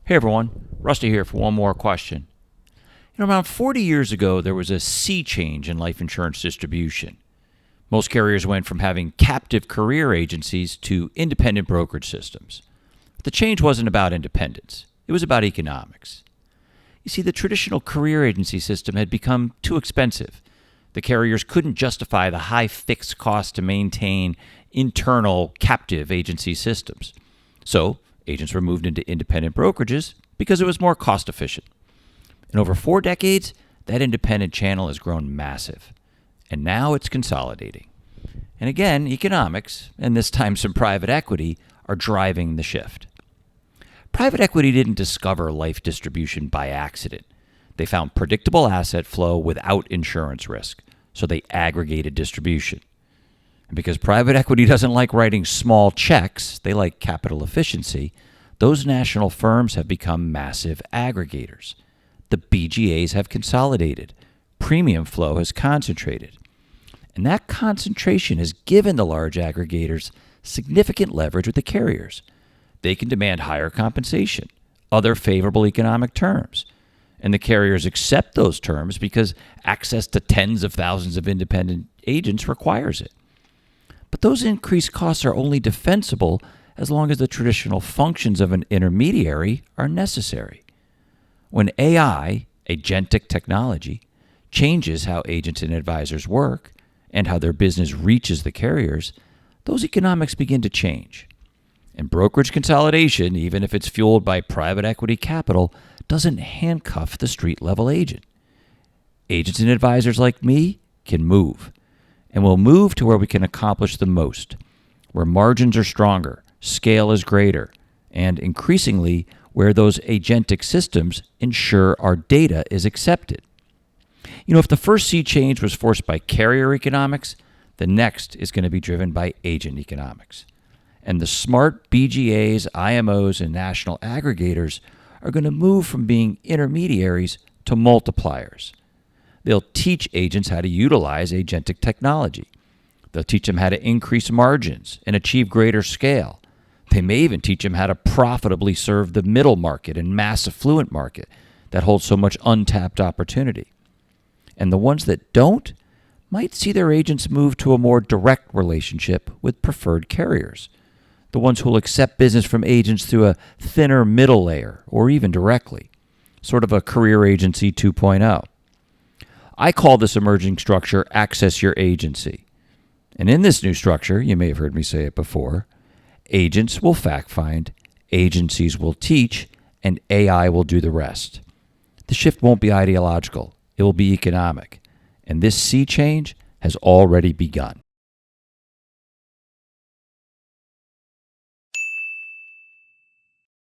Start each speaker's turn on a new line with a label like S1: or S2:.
S1: Hey everyone, Rusty here for one more question. Around 40 years ago, there was a sea change in life insurance distribution. Most carriers went from having captive career agencies to independent brokerage systems. But the change wasn't about independence, it was about economics. You see, the traditional career agency system had become too expensive. The carriers couldn't justify the high fixed cost to maintain internal captive agency systems. So, agents were moved into independent brokerages because it was more cost efficient. In over 4 decades, that independent channel has grown massive. And now it's consolidating. And again, economics, and this time some private equity, are driving the shift. Private equity didn't discover life distribution by accident. They found predictable asset flow without insurance risk, so they aggregated distribution. And because private equity doesn't like writing small checks, they like capital efficiency, those national firms have become massive aggregators. The BGAs have consolidated. Premium flow has concentrated. And that concentration has given the large aggregators significant leverage with the carriers. They can demand higher compensation, other favorable economic terms. And the carriers accept those terms because access to tens of thousands of independent agents requires it. But those increased costs are only defensible as long as the traditional functions of an intermediary are necessary. When AI, agentic technology, changes how agents and advisors work and how their business reaches the carriers, those economics begin to change. And brokerage consolidation, even if it's fueled by private equity capital, doesn't handcuff the street-level agent. Agents and advisors like me can move. And we'll move to where we can accomplish the most, where margins are stronger, scale is greater, and increasingly where those agentic systems ensure our data is accepted. If the first sea change was forced by carrier economics, the next is going to be driven by agent economics. And the smart BGAs, IMOs, and national aggregators are going to move from being intermediaries to multipliers. They'll teach agents how to utilize agentic technology. They'll teach them how to increase margins and achieve greater scale. They may even teach them how to profitably serve the middle market and mass affluent market that holds so much untapped opportunity. And the ones that don't might see their agents move to a more direct relationship with preferred carriers. The ones who will accept business from agents through a thinner middle layer or even directly, sort of a career agency 2.0. I call this emerging structure Access Your Agency. And in this new structure, you may have heard me say it before, agents will fact find, agencies will teach, and AI will do the rest. The shift won't be ideological. It will be economic. And this sea change has already begun.